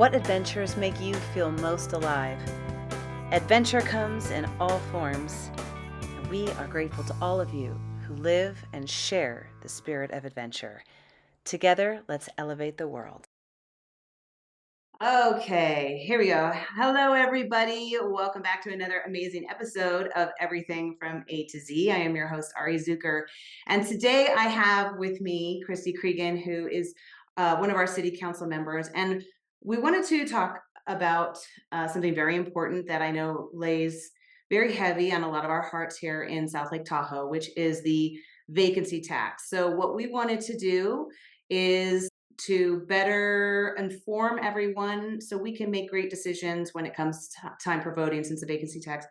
What adventures make you feel most alive? Adventure comes in all forms, and we are grateful to all of you who live and share the spirit of adventure. Together, let's elevate the world. Okay, here we go. Hello, everybody. Welcome back to another amazing episode of Everything from A to Z. I am your host, Ari Zucker. And today I have with me Cristi Creegan, who is one of our city council members. And we wanted to talk about something very important that I know lays very heavy on a lot of our hearts here in South Lake Tahoe, which is the vacancy tax. So what we wanted to do is to better inform everyone so we can make great decisions when it comes to time for voting, since the vacancy tax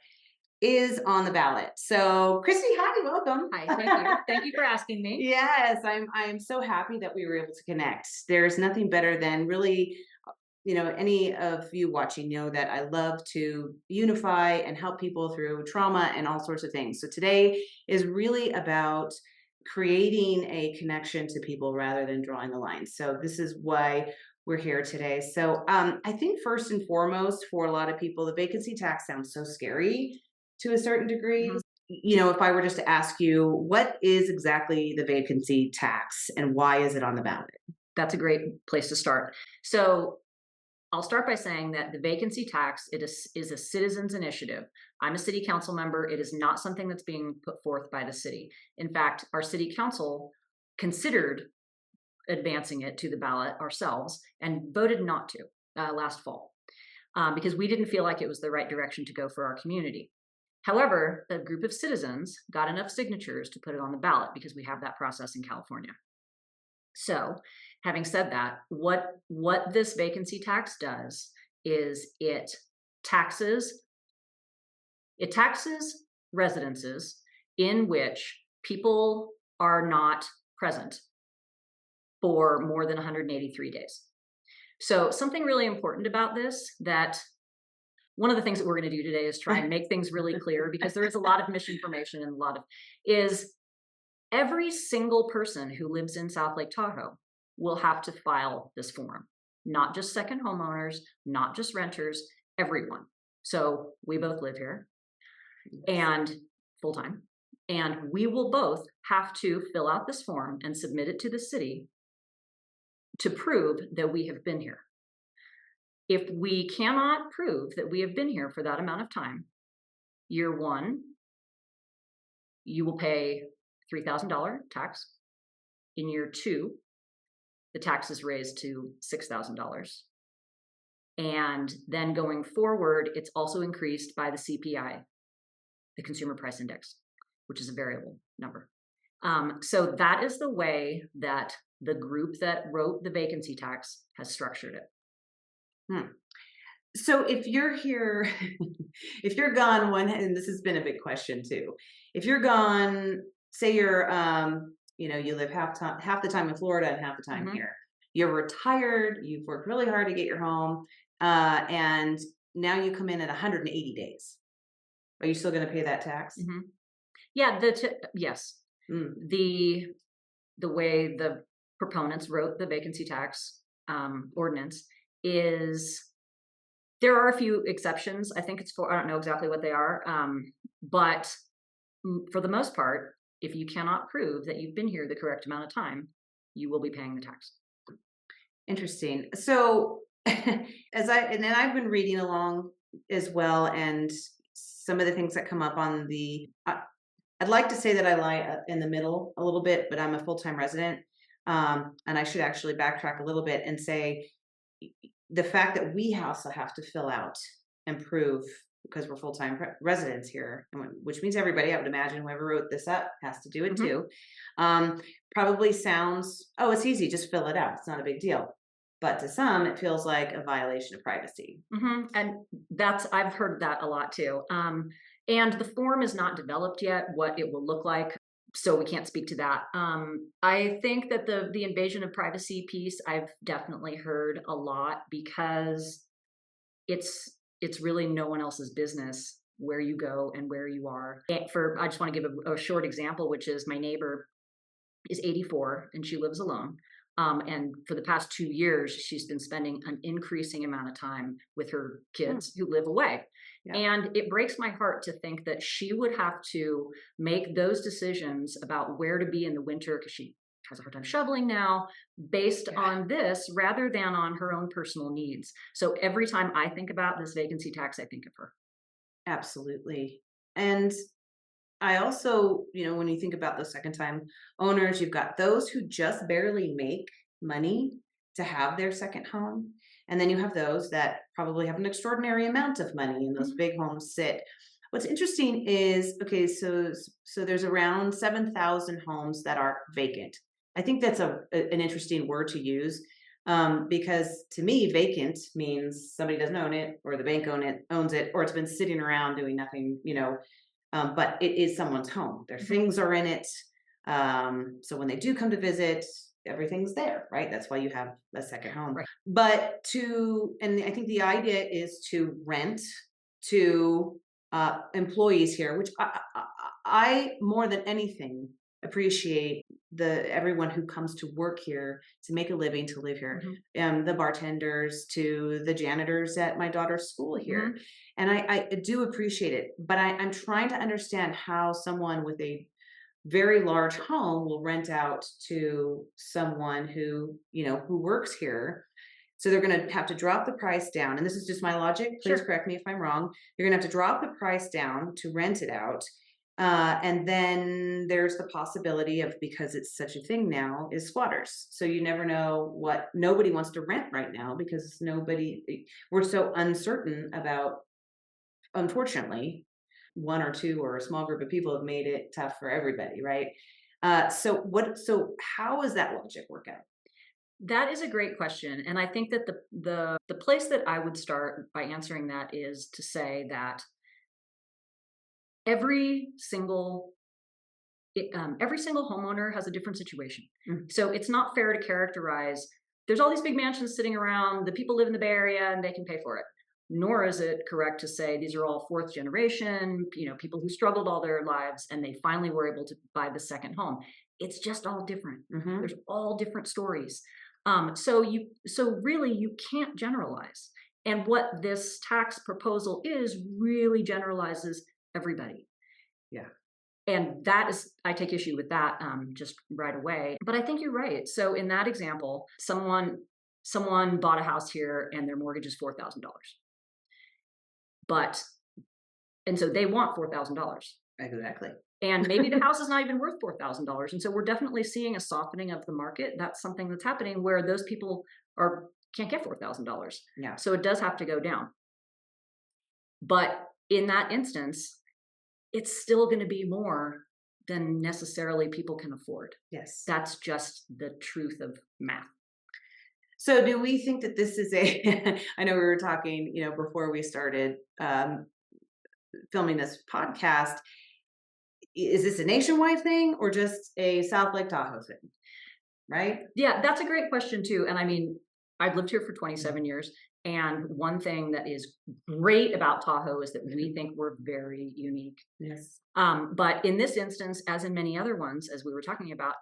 is on the ballot. So Cristi, hi, welcome. Hi, thank you. Thank you for asking me. Yes, I'm so happy that we were able to connect. There's nothing better than really, any of you watching know that I love to unify and help people through trauma and all sorts of things. So today is really about creating a connection to people rather than drawing the line. So this is why we're here today. So I think first and foremost, for a lot of people, the vacancy tax sounds so scary to a certain degree. Mhm. If I were just to ask you, what is exactly the vacancy tax and why is it on the ballot? That's a great place to start. So I'll start by saying that the vacancy tax is a citizens initiative. I'm a city council member. It is not something that's being put forth by the city. In fact, our city council considered advancing it to the ballot ourselves and voted not to last fall because we didn't feel like it was the right direction to go for our community. However, a group of citizens got enough signatures to put it on the ballot because we have that process in California. So, having said that, what this vacancy tax does is taxes it taxes residences in which people are not present for more than 183 days. So, something really important about this, that one of the things that we're going to do today is try and make things really clear, because there is a lot of misinformation and is every single person who lives in South Lake Tahoe will have to file this form, not just second homeowners, not just renters, everyone. So we both live here and full time, and we will both have to fill out this form and submit it to the city to prove that we have been here. If we cannot prove that we have been here for that amount of time, year one, you will pay $3,000 tax. In year two, the tax is raised to $6,000. And then going forward, it's also increased by the CPI, the Consumer Price Index, which is a variable number. So that is the way that the group that wrote the vacancy tax has structured it. So if you're here, if you're gone and this has been a big question too, if you're gone, say you're, you live half the time in Florida and half the time here, you're retired, you've worked really hard to get your home, and now you come in at 180 days. Are you still going to pay that tax? Yeah, yes. The way the proponents wrote the vacancy tax ordinance is, there are a few exceptions. I think I don't know exactly what they are, but for the most part, if you cannot prove that you've been here the correct amount of time, you will be paying the tax. Interesting. So and then I've been reading along as well, and some of the things that come up on I'd like to say that I lie in the middle a little bit, but I'm a full-time resident. And I should actually backtrack a little bit and say the fact that we also have to fill out and prove, because we're full-time residents here, which means everybody, I would imagine whoever wrote this up has to do it too. Probably sounds, oh, it's easy, just fill it out. It's not a big deal. But to some, it feels like a violation of privacy. And I've heard that a lot too. And the form is not developed yet, what it will look like, so we can't speak to that. I think that the invasion of privacy piece, I've definitely heard a lot, because it's really no one else's business where you go and where you are. I just want to give a short example, which is my neighbor is 84 and she lives alone. And for the past 2 years, she's been spending an increasing amount of time with her Hmm. kids who live away. Yeah. And it breaks my heart to think that she would have to make those decisions about where to be in the winter because she has a hard time shoveling now based Yeah. on this rather than on her own personal needs. So every time I think about this vacancy tax, I think of her. Absolutely. And I also, when you think about those second time owners, you've got those who just barely make money to have their second home. And then you have those that probably have an extraordinary amount of money and those Mhm. big homes sit. What's interesting is, okay, so there's around 7,000 homes that are vacant. I think that's an interesting word to use, because to me, vacant means somebody doesn't own it, or the bank owns it, or it's been sitting around doing nothing, but it is someone's home. Their Mhm. things are in it. So when they do come to visit, everything's there, right? That's why you have a second home. Right. And I think the idea is to rent to employees here, which I more than anything appreciate everyone who comes to work here to make a living to live here, Mhm. the bartenders to the janitors at my daughter's school here, Mhm. and I do appreciate it, but I'm trying to understand how someone with a very large home will rent out to someone who works here. So they're going to have to drop the price down. And this is just my logic. Please Sure. correct me if I'm wrong. You're going to have to drop the price down to rent it out. And then there's the possibility of, because it's such a thing now, is squatters. So you never know what nobody wants to rent right now because we're so uncertain about, unfortunately, one or two or a small group of people have made it tough for everybody, right? So how does that logic work out? That is a great question, and I think that the place that I would start by answering that is to say that every single every single homeowner has a different situation. Mm. So it's not fair to characterize there's all these big mansions sitting around, the people live in the Bay Area and they can pay for it. Nor is it correct to say these are all fourth generation, people who struggled all their lives and they finally were able to buy the second home. It's just all different. Mhm. There's all different stories. So really you can't generalize. And what this tax proposal is really generalizes everybody. Yeah. And that is, I take issue with that just right away. But I think you're right. So in that example, someone bought a house here and their mortgage is $4,000. But and so they want $4,000. Exactly. And maybe the house is not even worth $4,000. And so we're definitely seeing a softening of the market. That's something that's happening where those people can't get $4,000. Yeah. So it does have to go down. But in that instance, it's still going to be more than necessarily people can afford. Yes. That's just the truth of math. So do we think that this is I know we were talking, before we started filming this podcast. Is this a nationwide thing or just a South Lake Tahoe thing? Right? Yeah, that's a great question too. And I mean, I've lived here for 27 years. And one thing that is great about Tahoe is that we think we're very unique. Yes. But in this instance, as in many other ones, as we were talking about,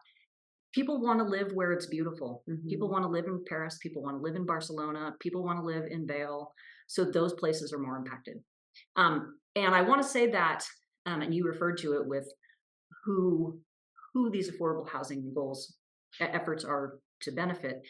people want to live where it's beautiful. People Mhm. want to live in Paris. People want to live in Barcelona. People want to live in Vail. So those places are more impacted. And I want to say that, and you referred to it with who these affordable housing goals efforts are to benefit.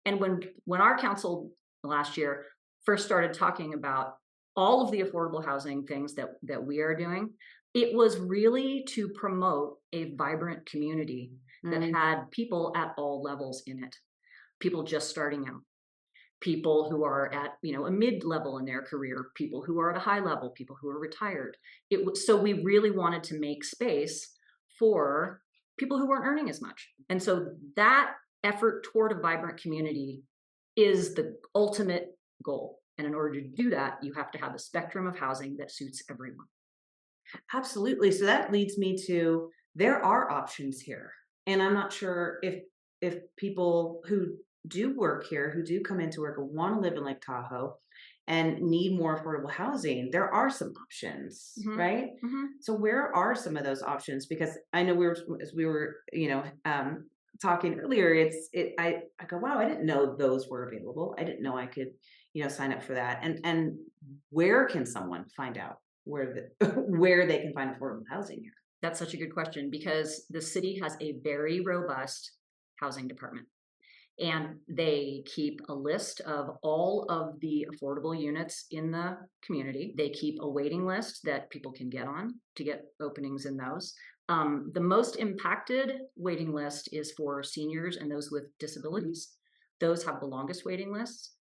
And when our council last year first started talking about all of the affordable housing things that we are doing, it was really to promote a vibrant community that Mm. had people at all levels in it. People just starting out, people who are at a mid level in their career, people who are at a high level, people who are retired. So we really wanted to make space for people who weren't earning as much. And so that effort toward a vibrant community is the ultimate goal. And in order to do that, you have to have a spectrum of housing that suits everyone. Absolutely. So that leads me to, there are options here. And I'm not sure if people who do work here, who do come into work and want to live in Lake Tahoe and need more affordable housing, there are some options, Mm-hmm. right? Mm-hmm. So where are some of those options? Because I know as we were, talking earlier, I go, wow, I didn't know those were available. I didn't know I could, sign up for that. And where can someone find out where where they can find affordable housing here? That's such a good question because the city has a very robust housing department. And they keep a list of all of the affordable units in the community. They keep a waiting list that people can get on to get openings in those. The most impacted waiting list is for seniors and those with disabilities. Those have the longest waiting lists.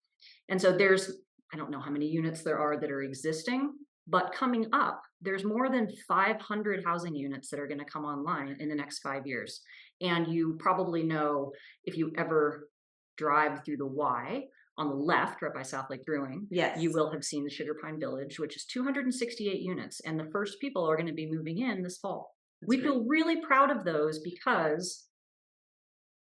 And so I don't know how many units there are that are existing, but coming up, there's more than 500 housing units that are going to come online in the next 5 years. And you probably know, if you ever drive through the Y on the left, right by South Lake Brewing, Yes. you will have seen the Sugar Pine Village, which is 268 units. And the first people are going to be moving in this fall. That's We great. feel really proud of those because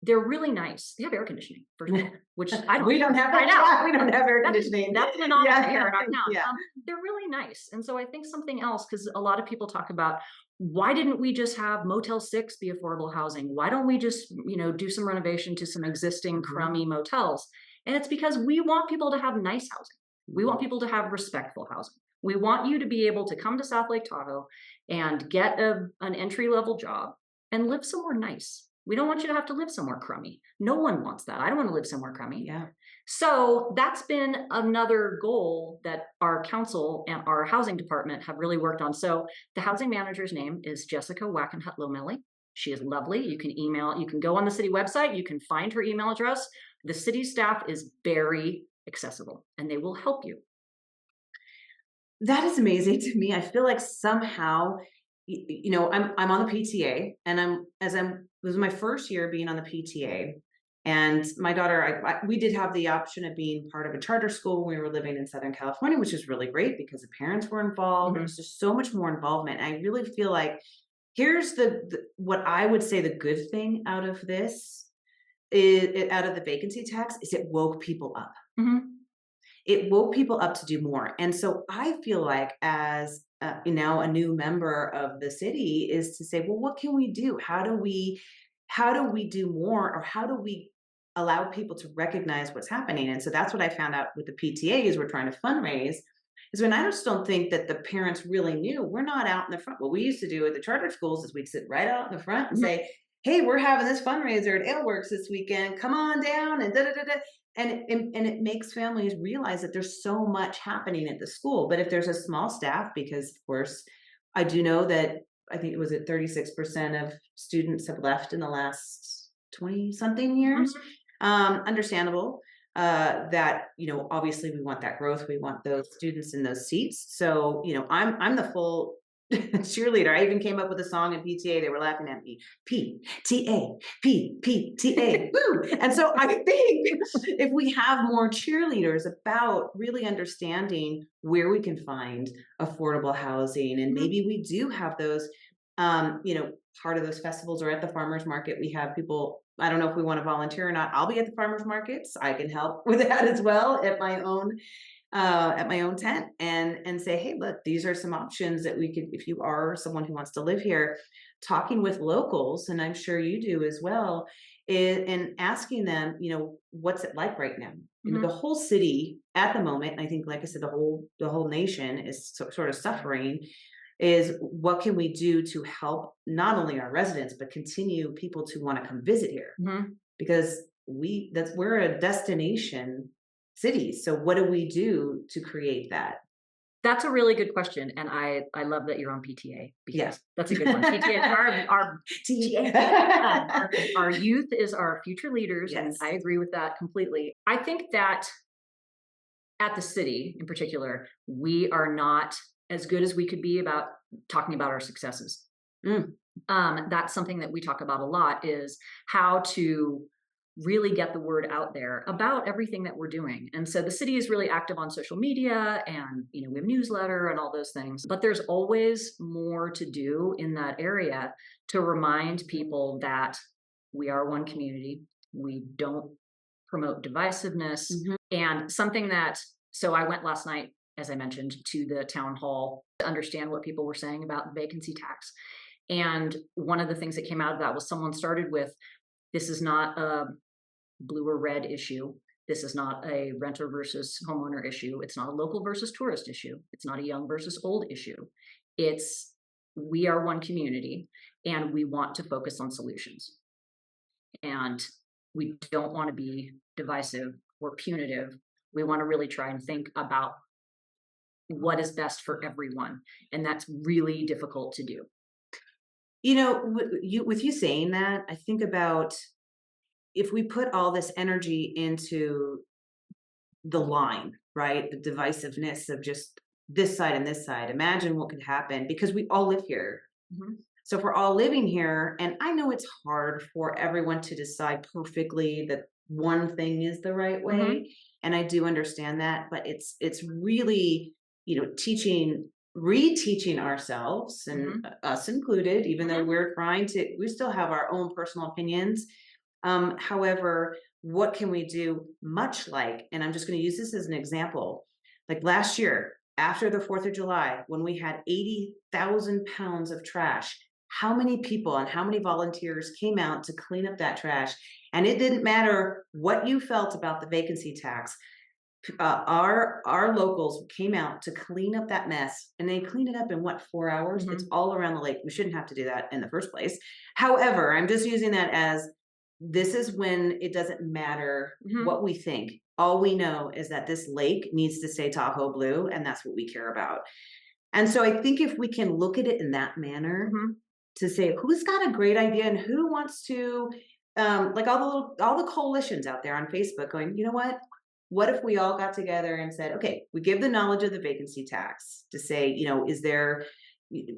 they're really nice. They have air conditioning, first of all, which I don't. We don't have I know. that. We don't have air conditioning. That's an anomaly Yeah, here in our town. yeah. They're really nice. And so I think something else, because a lot of people talk about, why didn't we just have Motel 6 be affordable housing? Why don't we just, do some renovation to some existing crummy motels? And it's because we want people to have nice housing. We want people to have respectful housing. We want you to be able to come to South Lake Tahoe and get an entry level job and live somewhere nice. We don't want you to have to live somewhere crummy. No one wants that. I don't want to live somewhere crummy. Yeah. So that's been another goal that our council and our housing department have really worked on. So the housing manager's name is Jessica Wackenhut-Lomelli. She is lovely. You can go on the city website, you can find her email address. The city staff is very accessible and they will help you. That is amazing to me. I feel like somehow, I'm on the PTA, and it was my first year being on the PTA, and my daughter, we did have the option of being part of a charter school when we were living in Southern California, which is really great because the parents were involved. There was just so much more involvement. And I really feel like here's what I would say the good thing out of this out of the vacancy tax is it woke people up. It woke people up to do more. And so I feel like as a new member of the city is to say, well, what can we do? How do we do more, or how do we allow people to recognize what's happening? And so that's what I found out with the PTA is we're trying to fundraise. Is when I just don't think that the parents really knew. We're not out in the front. What we used to do at the charter schools is we'd sit right out in the front and say, hey, we're having this fundraiser at Aleworks this weekend. Come on down and da da da da. And it makes families realize that there's so much happening at the school. But if there's a small staff, because of course, I do know that I think it was at 36% of students have left in the last 20 something years. Understandable that, obviously we want that growth. We want those students in those seats. So, I'm the full cheerleader. I even came up with a song in PTA. They were laughing at me. PTA, PTA, woo! And so I think if we have more cheerleaders about really understanding where we can find affordable housing, and maybe we do have those, part of those festivals, or at the farmers market, we have people. I don't know if we want to volunteer or not. I'll be at the farmers markets. I can help with that as well at my own tent, and say, hey, look, these are some options that we could, if you are someone who wants to live here, talking with locals, and I'm sure you do as well, and asking them, what's it like right now? The whole city at the moment, and I think, like I said, the whole nation is sort of suffering. Is what can we do to help not only our residents, but continue people to want to come visit here? Because we're a destination city. So what do we do to create that? That's a really good question. And I love that you're on PTA because that's a good one. PTA, our youth is our future leaders. Yes. And I agree with that completely. I think that at the city in particular, we are not as good as we could be about talking about our successes. That's something that we talk about a lot, is how to really get the word out there about everything that we're doing. And so the city is really active on social media, and we have newsletter and all those things, but there's always more to do in that area to remind people that we are one community. We don't promote divisiveness. And so I went last night, as I mentioned, to the town hall to understand what people were saying about the vacancy tax. And one of the things that came out of that was someone started with, This is not a blue or red issue. This is not a renter versus homeowner issue. It's not a local versus tourist issue. It's not a young versus old issue. It's we are one community and we want to focus on solutions. And we don't want to be divisive or punitive. We want to really try and think about what is best for everyone. And that's really difficult to do. You know, with you saying that, I think about if we put all this energy into the line, right? The divisiveness of just this side and this side. Imagine what could happen because we all live here. Mm-hmm. So if we're all living here, and I know it's hard for everyone to decide perfectly that one thing is the right way, Mm-hmm. and I do understand that, but it's really, reteaching ourselves and Mm-hmm. us included, even though Mm-hmm. we still have our own personal opinions. However, what can we do much like, and I'm just going to use this as an example, like last year, after the 4th of July, when we had 80,000 pounds of trash, how many people and how many volunteers came out to clean up that trash? And it didn't matter what you felt about the vacancy tax. Our locals came out to clean up that mess, and they cleaned it up in what, 4 hours? Mm-hmm. It's all around the lake. We shouldn't have to do that in the first place. However, I'm just using that as this is when it doesn't matter Mm-hmm. what we think. All we know is that this lake needs to stay Tahoe blue, and that's what we care about. And so I think if we can look at it in that manner, Mm-hmm. to say who's got a great idea and who wants to, like all the coalitions out there on Facebook going, you know what if we all got together and said, okay, we give the knowledge of the vacancy tax to say, is there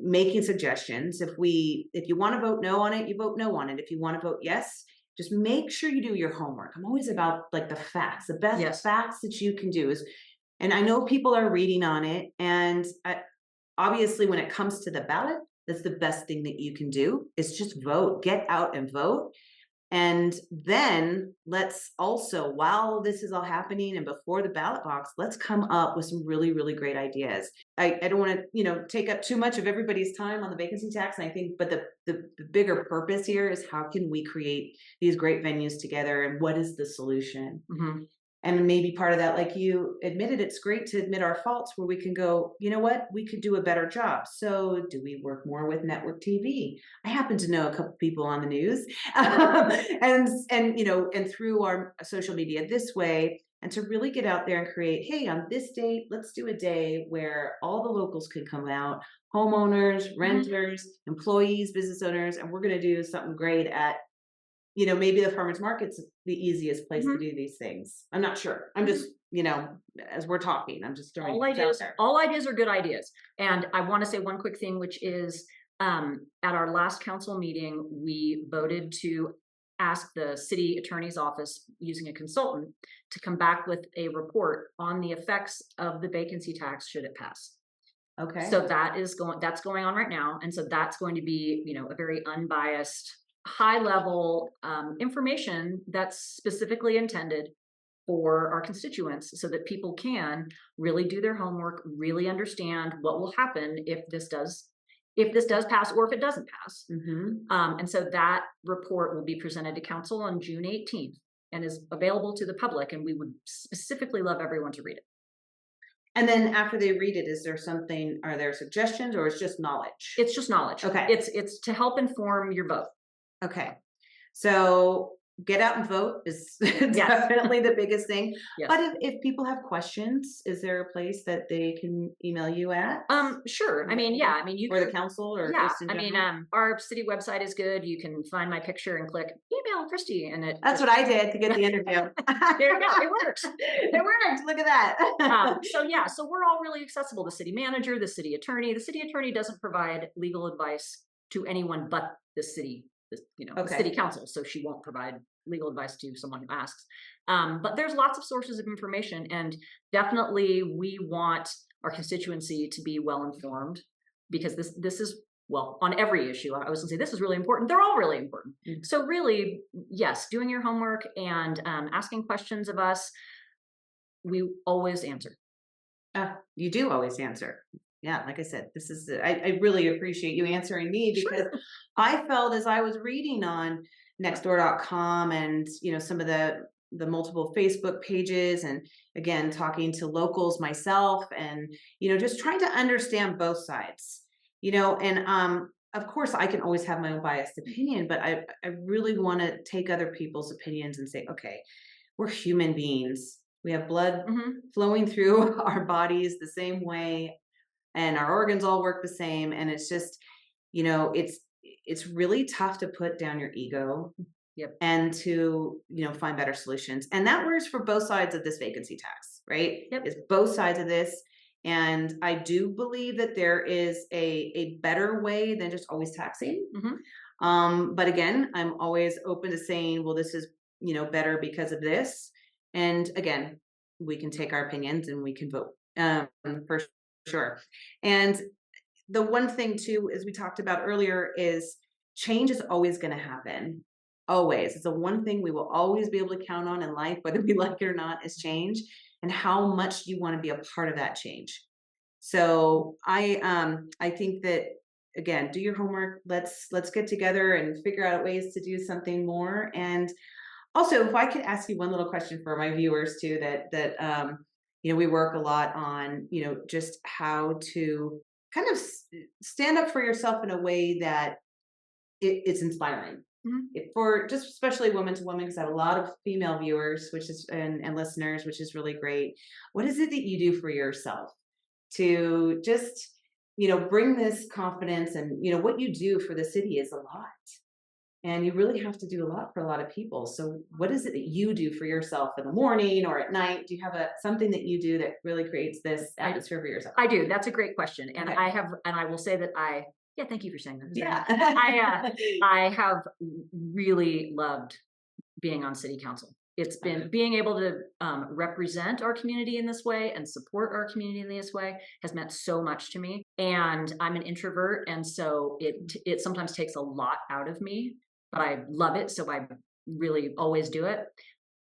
making suggestions. If you want to vote no on it, you vote no on it. If you want to vote yes, just make sure you do your homework. I'm always about like the facts. The best Yes. facts that you can do is, and I know people are reading on it, and obviously when it comes to the ballot, that's the best thing that you can do is just vote, get out and vote. And then let's also, while this is all happening and before the ballot box, let's come up with some really, really great ideas. I don't want to, take up too much of everybody's time on the vacancy tax. And I think, but the bigger purpose here is how can we create these great venues together and what is the solution? Mm-hmm. And maybe part of that, like you admitted, it's great to admit our faults where we can go, you know what, we could do a better job. So do we work more with network TV? I happen to know a couple people on the news and through our social media this way, and to really get out there and create, hey, on this date, let's do a day where all the locals can come out, homeowners, renters, employees, business owners, and we're going to do something great at maybe the farmers market's the easiest place to do these things. I'm not sure. I'm just, as we're talking, I'm just throwing things out there. All ideas are good ideas. And I want to say one quick thing, which is at our last council meeting, we voted to ask the city attorney's office using a consultant to come back with a report on the effects of the vacancy tax should it pass. Okay. So that's going on right now. And so that's going to be, a very unbiased, high level information that's specifically intended for our constituents so that people can really do their homework, really understand what will happen if this does pass or if it doesn't pass. And so that report will be presented to council on June 18th and is available to the public. And we would specifically love everyone to read it. And then after they read it, are there suggestions or it's just knowledge? It's just knowledge. Okay. It's to help inform your vote. Okay. So get out and vote is definitely the biggest thing. Yes. But if people have questions, is there a place that they can email you at? Sure. You or the council or just in general? Our city website is good. You can find my picture and click email Cristi, and that's what I did to get the interview. There you go. It works. It worked. Look at that. So we're all really accessible. The city manager, the city attorney. The city attorney doesn't provide legal advice to anyone but the city. The city council, so she won't provide legal advice to someone who asks. But there's lots of sources of information, and definitely we want our constituency to be well informed because this is on every issue. I was going to say this is really important. They're all really important. Mm-hmm. So really, yes, doing your homework and asking questions of us, we always answer. You do always answer. Yeah, like I said, this is I really appreciate you answering me because I felt as I was reading on nextdoor.com and, some of the multiple Facebook pages, and again, talking to locals myself, and, just trying to understand both sides, and, of course I can always have my own biased opinion, but I really want to take other people's opinions and say, okay, we're human beings. We have blood flowing through our bodies the same way, and our organs all work the same. And it's just, it's really tough to put down your ego. Yep. And to, find better solutions. And that works for both sides of this vacancy tax, right? Yep. It's both sides of this. And I do believe that there is a better way than just always taxing. But again, I'm always open to saying, well, this is, better because of this. And again, we can take our opinions and we can vote, for sure. And the one thing too, as we talked about earlier, is change is always going to happen. Always. It's the one thing we will always be able to count on in life, whether we like it or not, is change, and how much you want to be a part of that change. So I think that, again, do your homework. Let's get together and figure out ways to do something more. And also, if I could ask you one little question for my viewers too, that we work a lot on, just how to kind of stand up for yourself in a way that it's inspiring. For just especially women to women, because I have a lot of female viewers, which is and listeners, which is really great. What is it that you do for yourself to just bring this confidence? And what you do for the city is a lot, and you really have to do a lot for a lot of people. So what is it that you do for yourself in the morning or at night? Do you have something that you do that really creates this atmosphere for yourself? I do. That's a great question, and Okay. I will say that yeah, thank you for saying that. Yeah. I have really loved being on city council. It's been being able to represent our community in this way and support our community in this way has meant so much to me. And I'm an introvert, and so it sometimes takes a lot out of me, but I love it, so I really always do it.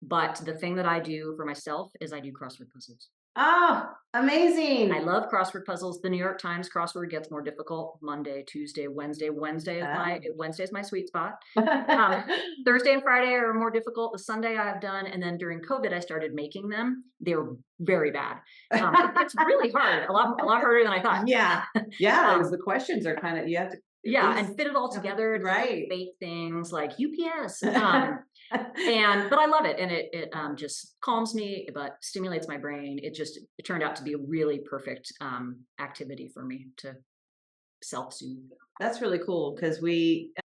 But the thing that I do for myself is I do crossword puzzles. Oh, amazing. I love crossword puzzles. The New York Times crossword gets more difficult Monday, Tuesday, Wednesday. Wednesday's my sweet spot. Thursday and Friday are more difficult. The Sunday I've done, and then during COVID I started making them. They were very bad. It's really hard. A lot harder than I thought. Yeah. Because the questions are kind of, you have to. Yeah, and fit it all together. Right. Fake things like UPS. But I love it, and it just calms me, but stimulates my brain. It turned out to be a really perfect activity for me to self-soothe. That's really cool, because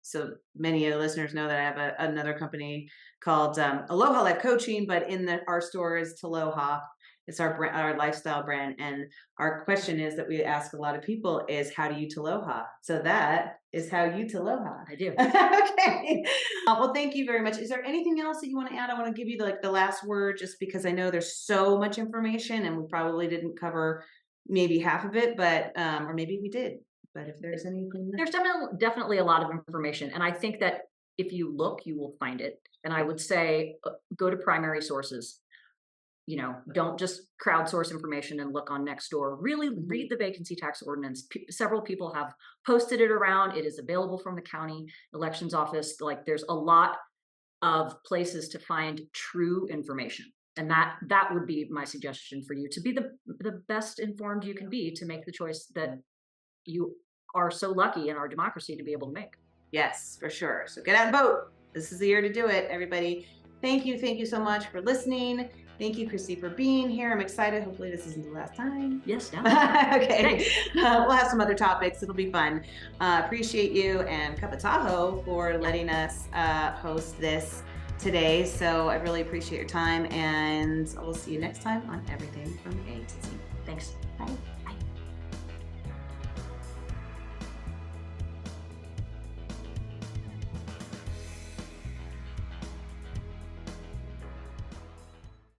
so many of the listeners know that I have another company called Aloha Life Coaching, but in our store is Taloha. It's our lifestyle brand. And our question is that we ask a lot of people is, how do you Taloha? So that is how you Taloha. I do. Okay. Well, thank you very much. Is there anything else that you want to add? I want to give you the last word, just because I know there's so much information and we probably didn't cover maybe half of it, but, or maybe we did. But if there's anything. There's definitely a lot of information. And I think that if you look, you will find it. And I would say, go to primary sources. Don't just crowdsource information and look on Nextdoor. Really read the vacancy tax ordinance. Several people have posted it around. It is available from the county elections office. There's a lot of places to find true information. And that would be my suggestion for you, to be the best informed you can be, to make the choice that you are so lucky in our democracy to be able to make. Yes, for sure. So get out and vote. This is the year to do it, everybody. Thank you so much for listening. Thank you, Cristi, for being here. I'm excited. Hopefully this isn't the last time. Yes, no. Okay. We'll have some other topics. It'll be fun. Appreciate you and Cup of Tahoe for letting us host this today. So I really appreciate your time, and we'll see you next time on Everything from A to Z. Thanks. Bye.